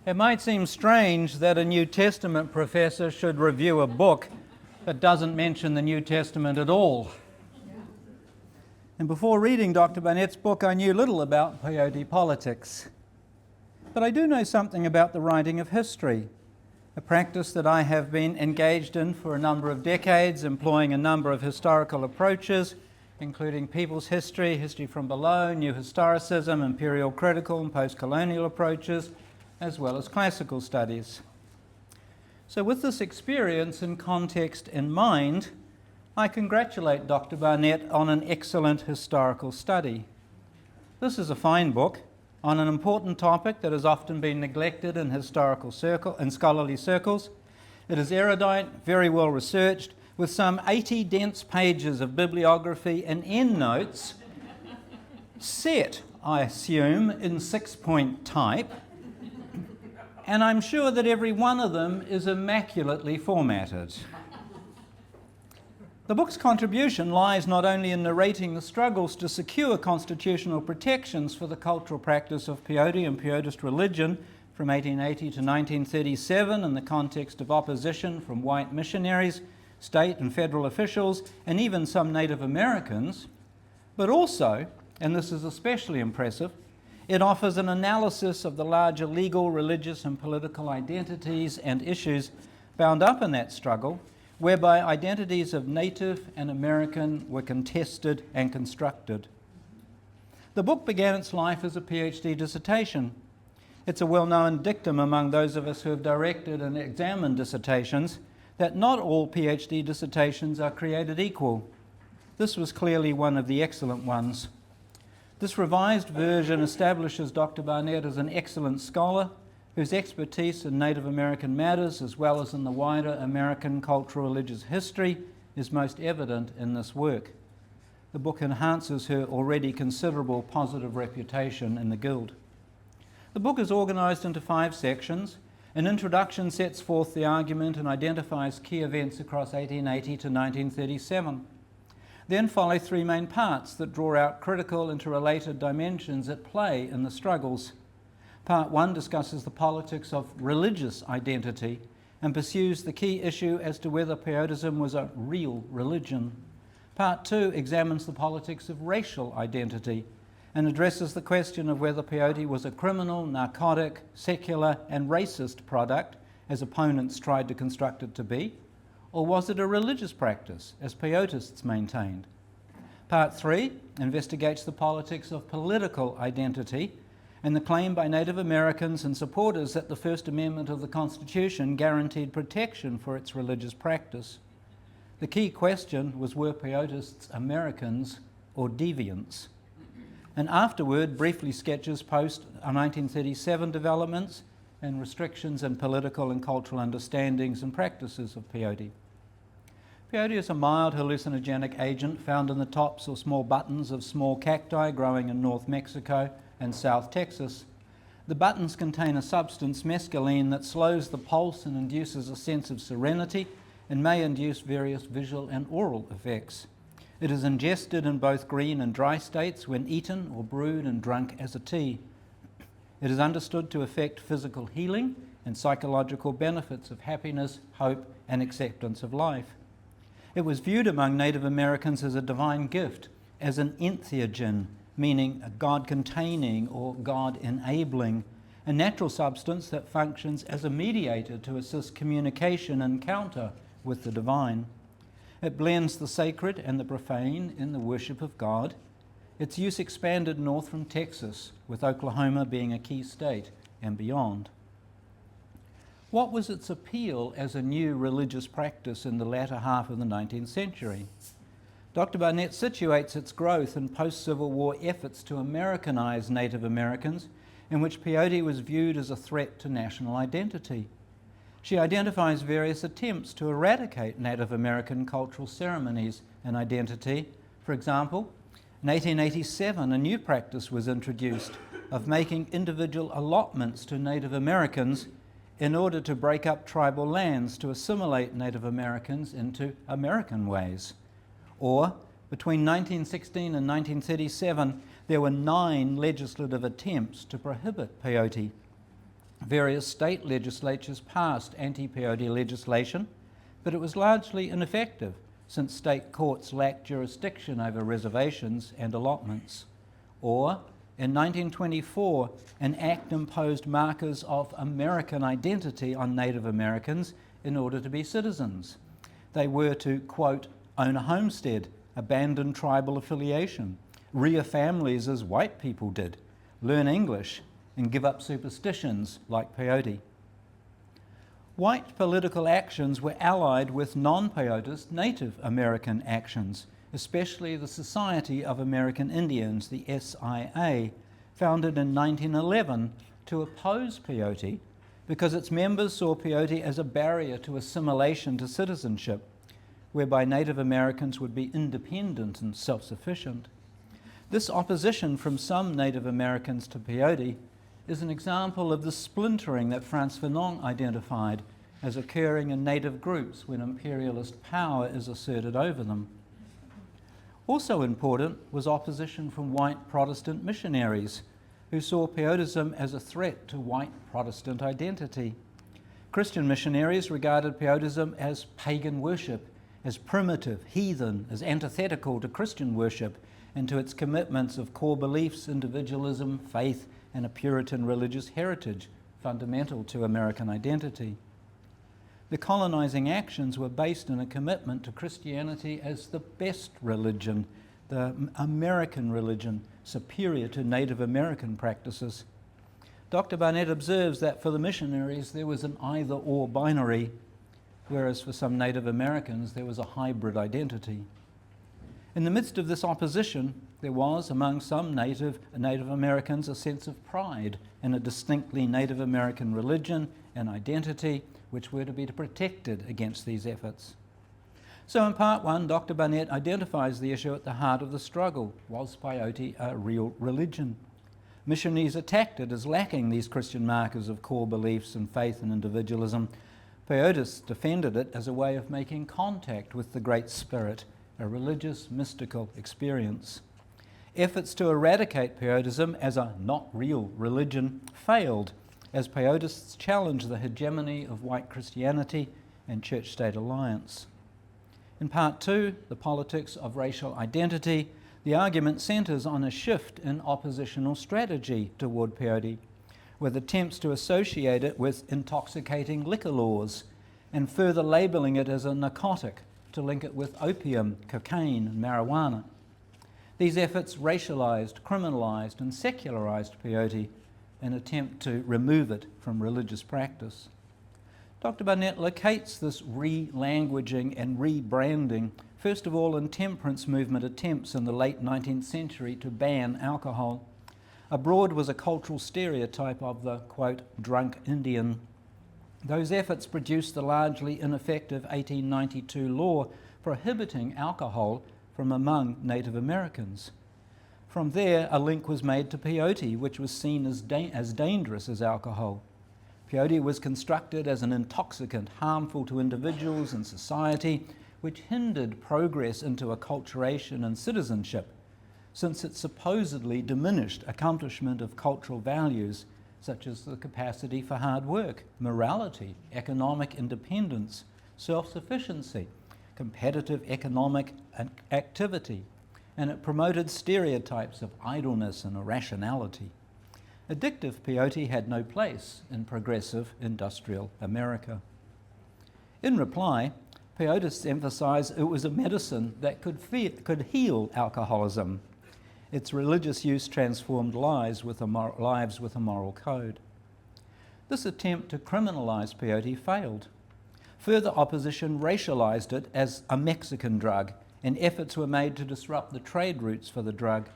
It might seem strange that a New Testament professor should review a book that doesn't mention the New Testament at all. And before reading Dr. Barnett's book, I knew little about Peyote Politics. But I do know something about the writing of history, a practice that I have been engaged in for a number of decades, employing a number of historical approaches, including people's history, history from below, new historicism, imperial critical and post-colonial approaches, as well as classical studies. So with this experience and context in mind, I congratulate Dr. Barnett on an excellent historical study. This is a fine book on an important topic that has often been neglected in scholarly circles. It is erudite, very well researched, with some 80 dense pages of bibliography and endnotes set, I assume, in 6-point type. And I'm sure that every one of them is immaculately formatted. The book's contribution lies not only in narrating the struggles to secure constitutional protections for the cultural practice of peyote and peyotist religion from 1880 to 1937 in the context of opposition from white missionaries, state and federal officials, and even some Native Americans, but also, and this is especially impressive, it offers an analysis of the larger legal, religious, and political identities and issues bound up in that struggle, whereby identities of Native and American were contested and constructed. The book began its life as a PhD dissertation. It's a well-known dictum among those of us who have directed and examined dissertations that not all PhD dissertations are created equal. This was clearly one of the excellent ones. This revised version establishes Dr. Barnett as an excellent scholar whose expertise in Native American matters, as well as in the wider American cultural religious history, is most evident in this work. The book enhances her already considerable positive reputation in the Guild. The book is organised into 5 sections. An introduction sets forth the argument and identifies key events across 1880 to 1937. Then follow 3 main parts that draw out critical interrelated dimensions at play in the struggles. Part 1 discusses the politics of religious identity and pursues the key issue as to whether peyotism was a real religion. Part 2 examines the politics of racial identity and addresses the question of whether peyote was a criminal, narcotic, secular and racist product, as opponents tried to construct it to be, or was it a religious practice, as peyotists maintained. Part 3 investigates the politics of political identity and the claim by Native Americans and supporters that the First Amendment of the Constitution guaranteed protection for its religious practice. The key question was, were peyotists Americans or deviants? And afterward briefly sketches post-1937 developments and restrictions in political and cultural understandings and practices of peyote. Peyote is a mild hallucinogenic agent found in the tops or small buttons of small cacti growing in North Mexico and South Texas. The buttons contain a substance, mescaline, that slows the pulse and induces a sense of serenity and may induce various visual and oral effects. It is ingested in both green and dry states when eaten or brewed and drunk as a tea. It is understood to affect physical healing and psychological benefits of happiness, hope, and acceptance of life. It was viewed among Native Americans as a divine gift, as an entheogen, meaning a God-containing or God-enabling, a natural substance that functions as a mediator to assist communication and encounter with the divine. It blends the sacred and the profane in the worship of God. Its use expanded north from Texas, with Oklahoma being a key state, and beyond. What was its appeal as a new religious practice in the latter half of the 19th century? Dr. Barnett situates its growth in post-Civil War efforts to Americanize Native Americans, in which peyote was viewed as a threat to national identity. She identifies various attempts to eradicate Native American cultural ceremonies and identity. For example, in 1887, a new practice was introduced of making individual allotments to Native Americans in order to break up tribal lands to assimilate Native Americans into American ways. Or, between 1916 and 1937, there were 9 legislative attempts to prohibit peyote. Various state legislatures passed anti-peyote legislation, but it was largely ineffective since state courts lacked jurisdiction over reservations and allotments. Or, in 1924, an act imposed markers of American identity on Native Americans in order to be citizens. They were to, quote, own a homestead, abandon tribal affiliation, rear families as white people did, learn English, and give up superstitions like peyote. White political actions were allied with non-peyotist Native American actions, especially the Society of American Indians, the SIA, founded in 1911 to oppose peyote because its members saw peyote as a barrier to assimilation to citizenship, whereby Native Americans would be independent and self-sufficient. This opposition from some Native Americans to peyote is an example of the splintering that Frantz Fanon identified as occurring in Native groups when imperialist power is asserted over them. Also important was opposition from white Protestant missionaries who saw peyotism as a threat to white Protestant identity. Christian missionaries regarded peyotism as pagan worship, as primitive, heathen, as antithetical to Christian worship and to its commitments of core beliefs, individualism, faith, and a Puritan religious heritage fundamental to American identity. The colonizing actions were based on a commitment to Christianity as the best religion, the American religion, superior to Native American practices. Dr. Barnett observes that for the missionaries there was an either-or binary, whereas for some Native Americans there was a hybrid identity. In the midst of this opposition, there was, among some Native Americans, a sense of pride in a distinctly Native American religion and identity, which were to be protected against these efforts. So in part one, Dr. Barnett identifies the issue at the heart of the struggle. Was peyote a real religion? Missionaries attacked it as lacking these Christian markers of core beliefs and faith and individualism. Peyotists defended it as a way of making contact with the Great Spirit, a religious, mystical experience. Efforts to eradicate peyotism as a not real religion failed as peyotists challenged the hegemony of white Christianity and church-state alliance. In part two, the politics of racial identity, the argument centres on a shift in oppositional strategy toward peyote, with attempts to associate it with intoxicating liquor laws and further labelling it as a narcotic to link it with opium, cocaine, and marijuana. These efforts racialised, criminalised, and secularised peyote in an attempt to remove it from religious practice. Dr. Barnett locates this re-languaging and rebranding, first of all in temperance movement attempts in the late 19th century to ban alcohol. Abroad was a cultural stereotype of the, quote, drunk Indian. Those efforts produced the largely ineffective 1892 law prohibiting alcohol from among Native Americans. From there, a link was made to peyote, which was seen as dangerous as alcohol. Peyote was constructed as an intoxicant harmful to individuals and society, which hindered progress into acculturation and citizenship, since it supposedly diminished accomplishment of cultural values such as the capacity for hard work, morality, economic independence, self-sufficiency, competitive economic activity, and it promoted stereotypes of idleness and irrationality. Addictive peyote had no place in progressive industrial America. In reply, peyotists emphasized it was a medicine that could heal alcoholism. Its religious use transformed lives with a moral code. This attempt to criminalize peyote failed. Further opposition racialized it as a Mexican drug, and efforts were made to disrupt the trade routes for the drug.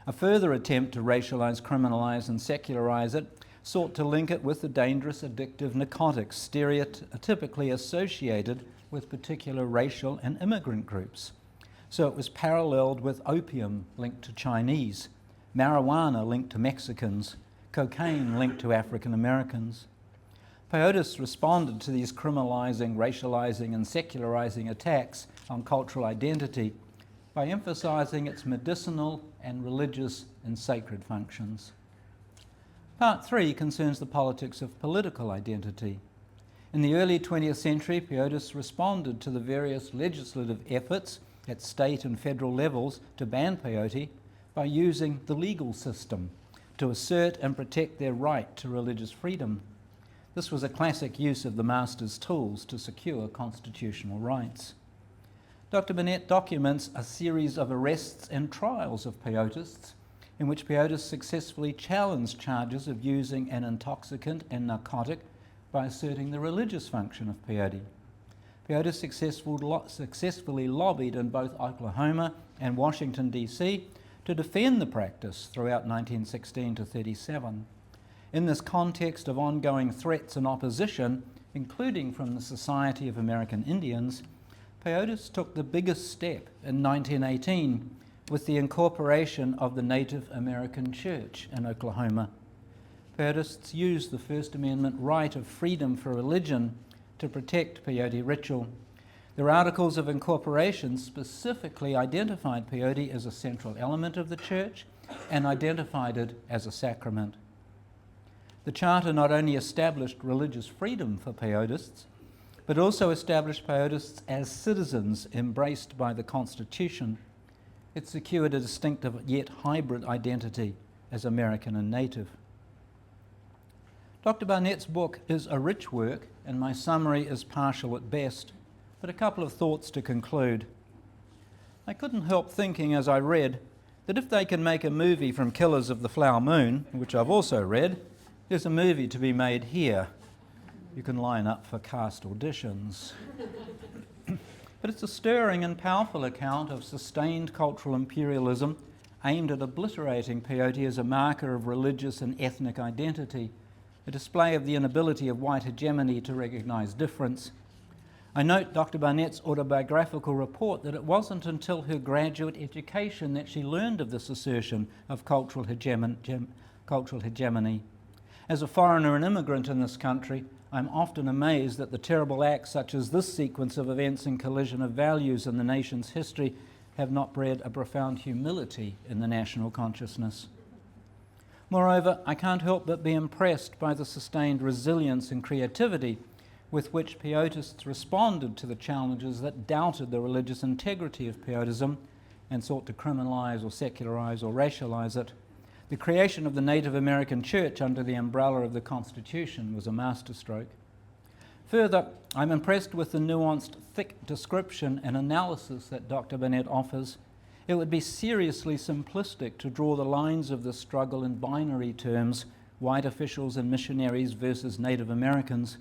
A further attempt to racialize, criminalize, and secularize it sought to link it with the dangerous addictive narcotics stereotypically associated with particular racial and immigrant groups. So it was paralleled with opium linked to Chinese, marijuana linked to Mexicans, cocaine linked to African Americans. Peyotists responded to these criminalizing, racializing, and secularizing attacks on cultural identity by emphasizing its medicinal and religious and sacred functions. Part 3 concerns the politics of political identity. In the early 20th century, Peyotists responded to the various legislative efforts at state and federal levels to ban peyote by using the legal system to assert and protect their right to religious freedom. This was a classic use of the master's tools to secure constitutional rights. Dr. Barnett documents a series of arrests and trials of peyotists in which peyotists successfully challenged charges of using an intoxicant and narcotic by asserting the religious function of peyote. Peyotists successfully lobbied in both Oklahoma and Washington, D.C. to defend the practice throughout 1916 to 37. In this context of ongoing threats and opposition, including from the Society of American Indians, peyotists took the biggest step in 1918 with the incorporation of the Native American Church in Oklahoma. Peyotists used the First Amendment right of freedom for religion to protect peyote ritual. Their articles of incorporation specifically identified peyote as a central element of the church and identified it as a sacrament. The Charter not only established religious freedom for peyotists, but also established peyotists as citizens embraced by the Constitution. It secured a distinctive yet hybrid identity as American and Native. Dr. Barnett's book is a rich work, and my summary is partial at best, but a couple of thoughts to conclude. I couldn't help thinking as I read that if they can make a movie from Killers of the Flower Moon, which I've also read, there's a movie to be made here. You can line up for cast auditions. But it's a stirring and powerful account of sustained cultural imperialism aimed at obliterating peyote as a marker of religious and ethnic identity, a display of the inability of white hegemony to recognise difference. I note Dr. Barnett's autobiographical report that it wasn't until her graduate education that she learned of this assertion of cultural hegemony. As a foreigner and immigrant in this country, I'm often amazed that the terrible acts such as this sequence of events and collision of values in the nation's history have not bred a profound humility in the national consciousness. Moreover, I can't help but be impressed by the sustained resilience and creativity with which peyotists responded to the challenges that doubted the religious integrity of peyotism and sought to criminalise or secularize or racialize it. The creation of the Native American Church under the umbrella of the Constitution was a masterstroke. Further, I'm impressed with the nuanced, thick description and analysis that Dr. Barnett offers. It would be seriously simplistic to draw the lines of this struggle in binary terms, white officials and missionaries versus Native Americans,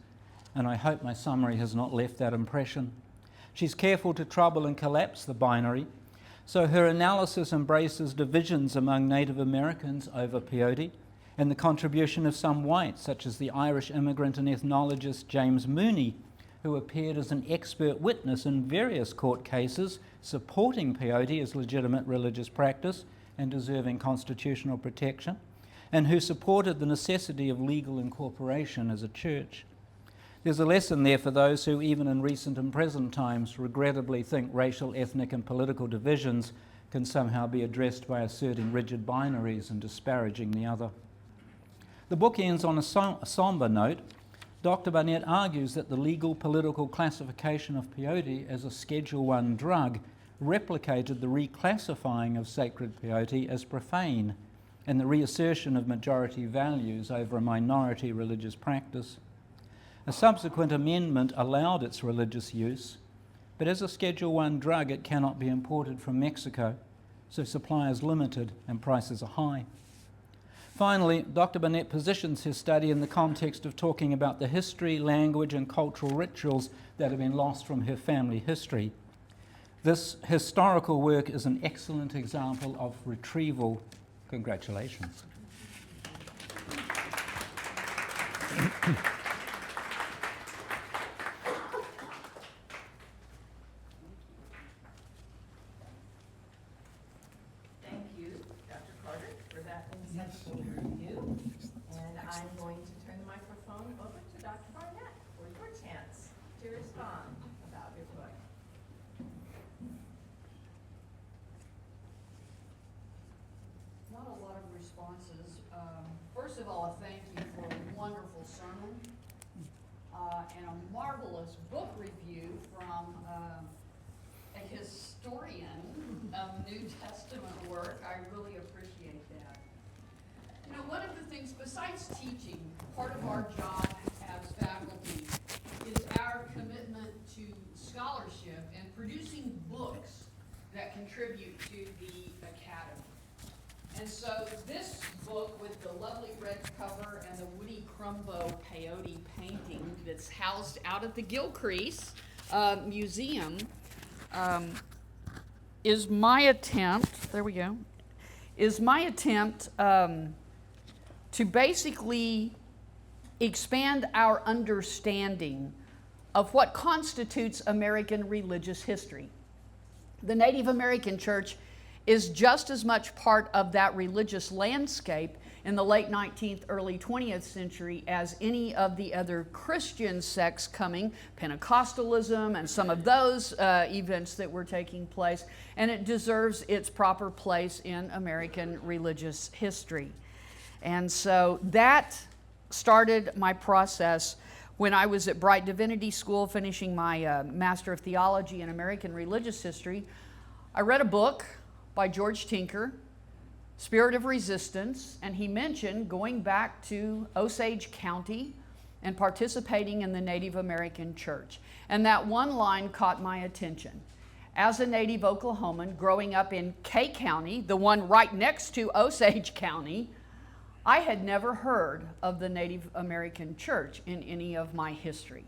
and I hope my summary has not left that impression. She's careful to trouble and collapse the binary, so her analysis embraces divisions among Native Americans over peyote and the contribution of some whites, such as the Irish immigrant and ethnologist James Mooney, who appeared as an expert witness in various court cases supporting peyote as legitimate religious practice and deserving constitutional protection, and who supported the necessity of legal incorporation as a church. There's a lesson there for those who, even in recent and present times, regrettably think racial, ethnic and political divisions can somehow be addressed by asserting rigid binaries and disparaging the other. The book ends on a somber note. Dr. Barnett argues that the legal political classification of peyote as a Schedule I drug replicated the reclassifying of sacred peyote as profane and the reassertion of majority values over a minority religious practice. A subsequent amendment allowed its religious use, but as a Schedule I drug it cannot be imported from Mexico, so supply is limited and prices are high. Finally, Dr. Barnett positions his study in the context of talking about the history, language and cultural rituals that have been lost from her family history. This historical work is an excellent example of retrieval. Congratulations. Not a lot of responses. First of all, a thank and a marvelous book review from a historian of New Testament work. I really appreciate that. You know, one of the things, besides teaching, part of our job as faculty is our commitment to scholarship and producing books that contribute to the academy. And so this book with the lovely red cover and the Woody Crumbo peyote painting that's housed out at the Gilcrease Museum is my attempt, there we go, is my attempt to basically expand our understanding of what constitutes American religious history. The Native American Church is just as much part of that religious landscape in the late 19th, early 20th century as any of the other Christian sects coming, Pentecostalism and some of those events that were taking place, and it deserves its proper place in American religious history. And so that started my process when I was at Bright Divinity School finishing my Master of Theology in American Religious History. I read a book by George Tinker, Spirit of Resistance, and he mentioned going back to Osage County and participating in the Native American Church. And that one line caught my attention. As a native Oklahoman growing up in Kay County, the one right next to Osage County, I had never heard of the Native American Church in any of my history.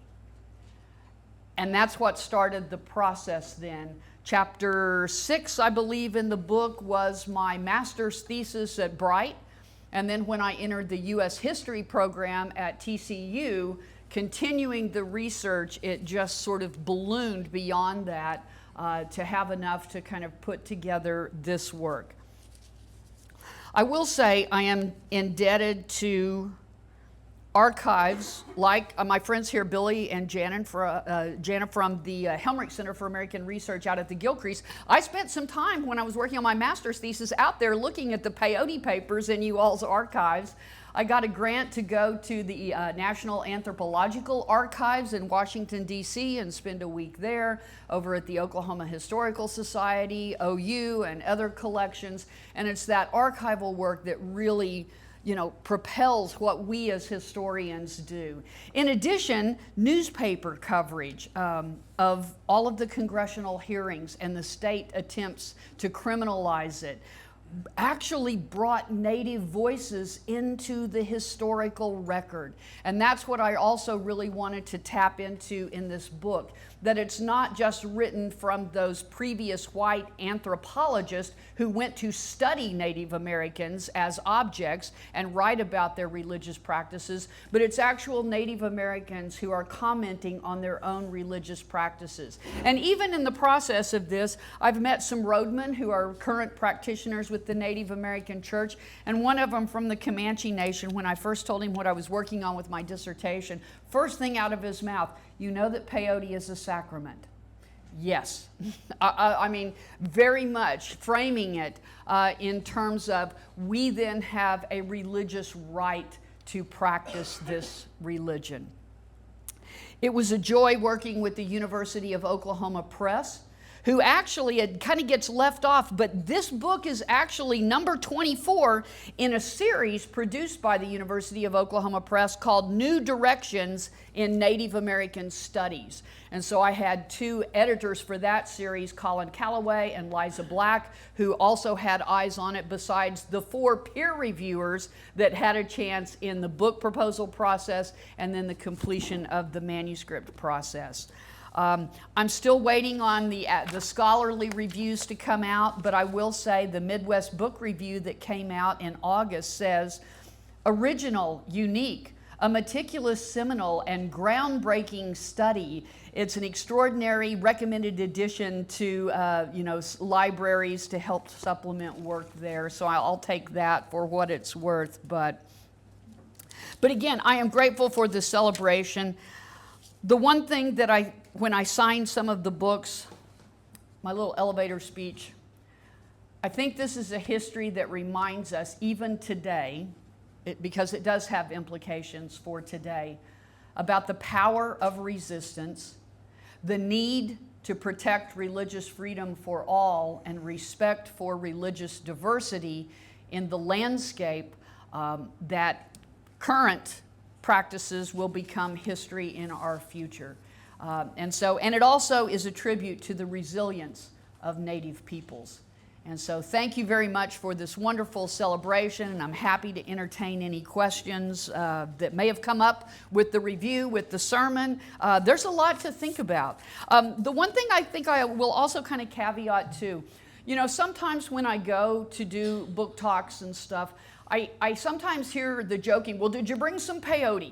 And that's what started the process then. Chapter 6, I believe, in the book was my master's thesis at Bright. And then when I entered the U.S. History program at TCU, continuing the research, it just sort of ballooned beyond that to have enough to kind of put together this work. I will say I am indebted to archives like my friends here, Billy and Janet from the Helmrich Center for American Research out at the Gilcrease. I spent some time when I was working on my master's thesis out there looking at the peyote papers in you all's archives. I got a grant to go to the National Anthropological Archives in Washington, D.C. and spend a week there, over at the Oklahoma Historical Society, OU, and other collections. And it's that archival work that really, you know, propels what we as historians do. In addition, newspaper coverage of all of the congressional hearings and the state attempts to criminalize it actually brought Native voices into the historical record. And that's what I also really wanted to tap into in this book, that it's not just written from those previous white anthropologists who went to study Native Americans as objects and write about their religious practices, but it's actual Native Americans who are commenting on their own religious practices. And even in the process of this, I've met some roadmen who are current practitioners with the Native American Church, and one of them from the Comanche Nation, when I first told him what I was working on with my dissertation, first thing out of his mouth, "You know that peyote is a sacrament?" Yes. I mean, very much framing it in terms of we then have a religious right to practice this religion. It was a joy working with the University of Oklahoma Press, who actually, it kind of gets left off, but this book is actually number 24 in a series produced by the University of Oklahoma Press called New Directions in Native American Studies. And so I had two editors for that series, Colin Calloway and Liza Black, who also had eyes on it, besides the 4 peer reviewers that had a chance in the book proposal process and then the completion of the manuscript process. I'm still waiting on the scholarly reviews to come out, but I will say the Midwest Book Review that came out in August says, original, unique, a meticulous, seminal, and groundbreaking study. It's an extraordinary recommended addition to libraries to help supplement work there, so I'll take that for what it's worth. But again, I am grateful for the celebration. The one thing that when I signed some of the books, my little elevator speech, I think this is a history that reminds us, even today, because it does have implications for today, about the power of resistance, the need to protect religious freedom for all, and respect for religious diversity in the landscape that current practices will become history in our future. And it also is a tribute to the resilience of Native peoples. And so thank you very much for this wonderful celebration, and I'm happy to entertain any questions that may have come up with the review, with the sermon. There's a lot to think about. The one thing I think I will also kind of caveat too, you know, sometimes when I go to do book talks and stuff, I sometimes hear the joking, well, did you bring some peyote?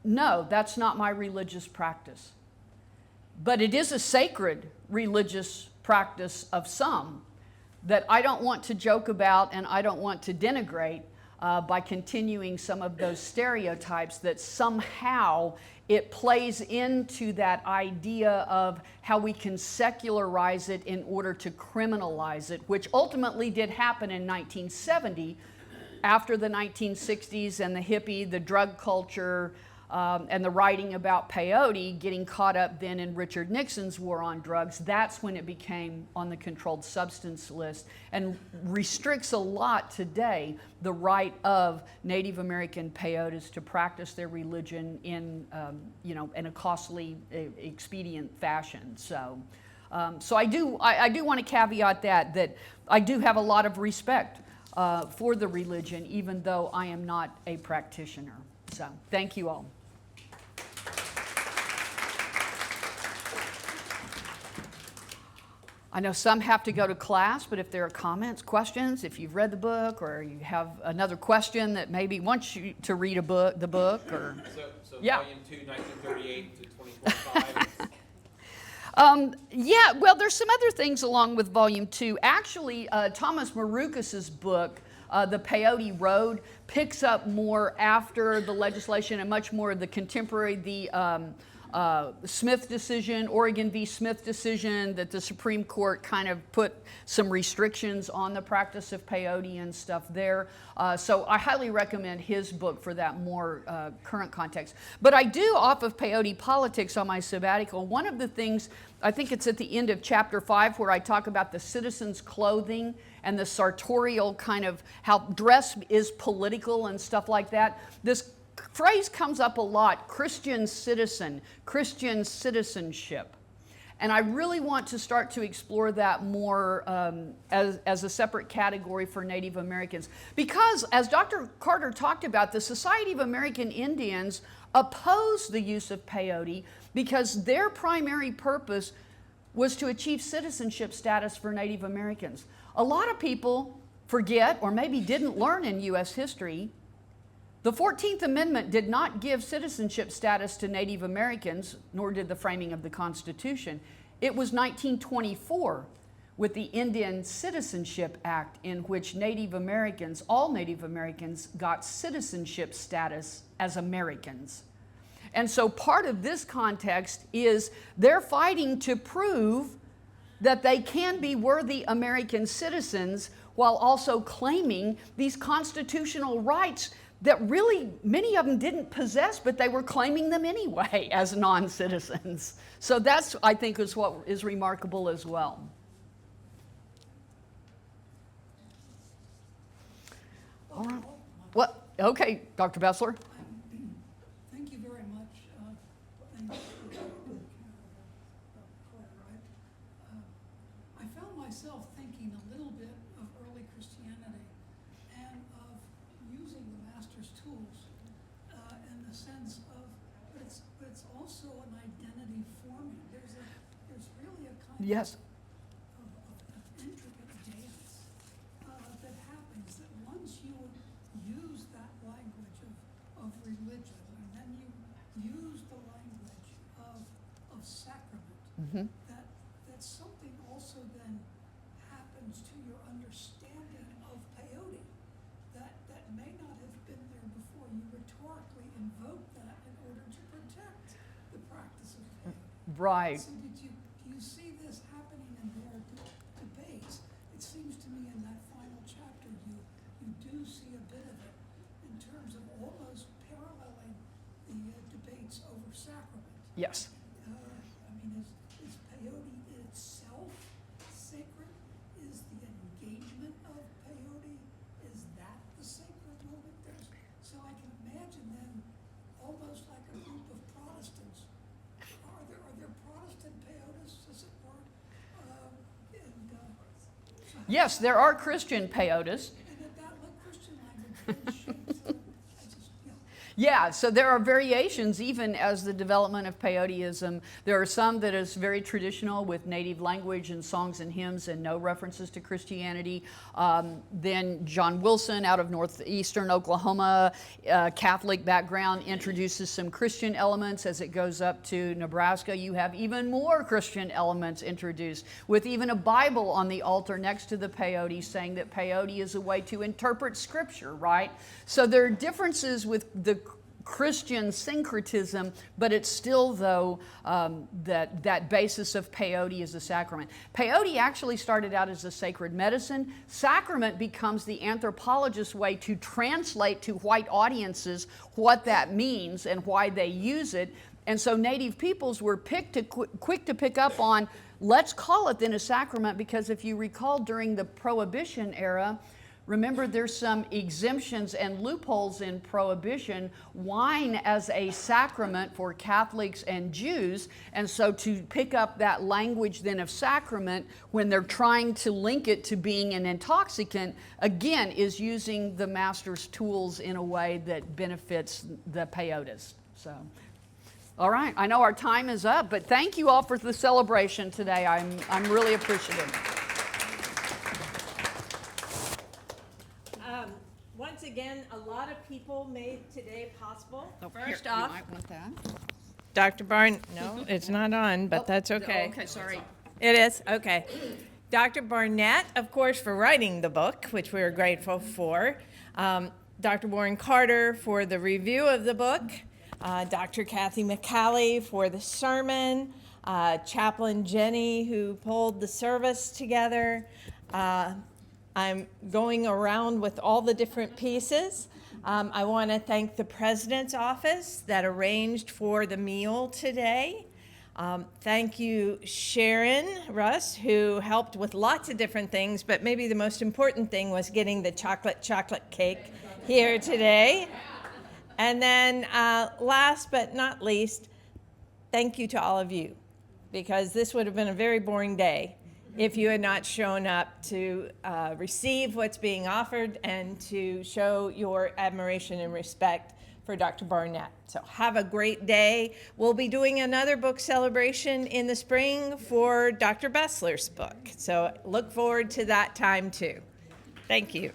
No, that's not my religious practice. But it is a sacred religious practice of some that I don't want to joke about and I don't want to denigrate by continuing some of those stereotypes that somehow it plays into that idea of how we can secularize it in order to criminalize it, which ultimately did happen in 1970 after the 1960s and the hippie, the drug culture, and the writing about peyote getting caught up then in Richard Nixon's war on drugs. That's when it became on the controlled substance list and restricts a lot today the right of Native American peyotes to practice their religion in, in a costly, expedient fashion. So I do want to caveat that I do have a lot of respect for the religion, even though I am not a practitioner. So thank you all. I know some have to go to class, but if there are comments, questions, if you've read the book or you have another question that maybe wants you to read the book or... So yeah. Volume 2, 1938 to 2045. Yeah, well, there's some other things along with Volume 2. Actually, Thomas Marukas's book, The Peyote Road, picks up more after the legislation and much more of the contemporary, Smith decision, Oregon v. Smith decision, that the Supreme Court kind of put some restrictions on the practice of peyote and stuff there. So I highly recommend his book for that more current context. But I do, off of Peyote Politics on my sabbatical, one of the things, I think it's at the end of chapter 5 where I talk about the citizens' clothing and the sartorial kind of how dress is political and stuff like that. This phrase comes up a lot, Christian citizen, Christian citizenship. And I really want to start to explore that more as a separate category for Native Americans. Because, as Dr. Carter talked about, the Society of American Indians opposed the use of peyote because their primary purpose was to achieve citizenship status for Native Americans. A lot of people forget, or maybe didn't learn in U.S. history, the 14th Amendment did not give citizenship status to Native Americans, nor did the framing of the Constitution. It was 1924 with the Indian Citizenship Act in which Native Americans, all Native Americans, got citizenship status as Americans. And so part of this context is they're fighting to prove that they can be worthy American citizens while also claiming these constitutional rights that really many of them didn't possess, but they were claiming them anyway as non-citizens. So that's, I think, is what is remarkable as well. All right. What? Okay, Dr. Bessler. Thank you very much. I found myself thinking a little bit of early Christianity and of using the master's tools in the sense of, but it's also an identity forming. There's really a kind Yes. of intricate dance that happens that once you use that language of religion, and then you use the language of sacrament, Mm-hmm. that something also then happens to your understanding of peyote that may not have been there before. You rhetorically invoke that in order to protect the practice of peyote. Right. So do you see this happening in their debates? It seems to me in that final chapter you do see a bit of it in terms of almost paralleling Yes. I mean, is peyote itself sacred? Is the engagement of peyote, is that the sacred moment? So I can imagine then, almost like a group of Protestants. Are there Protestant peyotists, as it were? Yes, there are Christian peyotists. And that like Christian language shapes. I just, yeah. Yeah, so there are variations even as the development of peyoteism. There are some that is very traditional with native language and songs and hymns and no references to Christianity. Then John Wilson out of northeastern Oklahoma, Catholic background, introduces some Christian elements. As it goes up to Nebraska, you have even more Christian elements introduced, with even a Bible on the altar next to the peyote saying that peyote is a way to interpret Scripture, right? So there are differences with the Christian syncretism, but it's still, though, that basis of peyote is a sacrament. Peyote actually started out as a sacred medicine. Sacrament becomes the anthropologist's way to translate to white audiences what that means and why they use it. And so native peoples were quick to pick up on, let's call it then a sacrament, because if you recall during the Prohibition era, remember, there's some exemptions and loopholes in Prohibition. Wine as a sacrament for Catholics and Jews. And so to pick up that language then of sacrament when they're trying to link it to being an intoxicant, again, is using the master's tools in a way that benefits the peyotist. So, all right, I know our time is up, but thank you all for the celebration today. I'm really appreciative. Once again, a lot of people made today possible. First Here, off, you might want that. Dr. no, it's not on, but that's okay. Okay, sorry. It is? Okay. Dr. Barnett, of course, for writing the book, which we are grateful for. Dr. Warren Carter for the review of the book. Dr. Kathy McCallie for the sermon. Chaplain Jenny, who pulled the service together. I'm going around with all the different pieces. I want to thank the President's office that arranged for the meal today. Thank you, Sharon Russ, who helped with lots of different things, but maybe the most important thing was getting the chocolate cake here today. And then last but not least, thank you to all of you, because this would have been a very boring day if you had not shown up to receive what's being offered and to show your admiration and respect for Dr. Barnett. So have a great day. We'll be doing another book celebration in the spring for Dr. Bessler's book. So look forward to that time too. Thank you.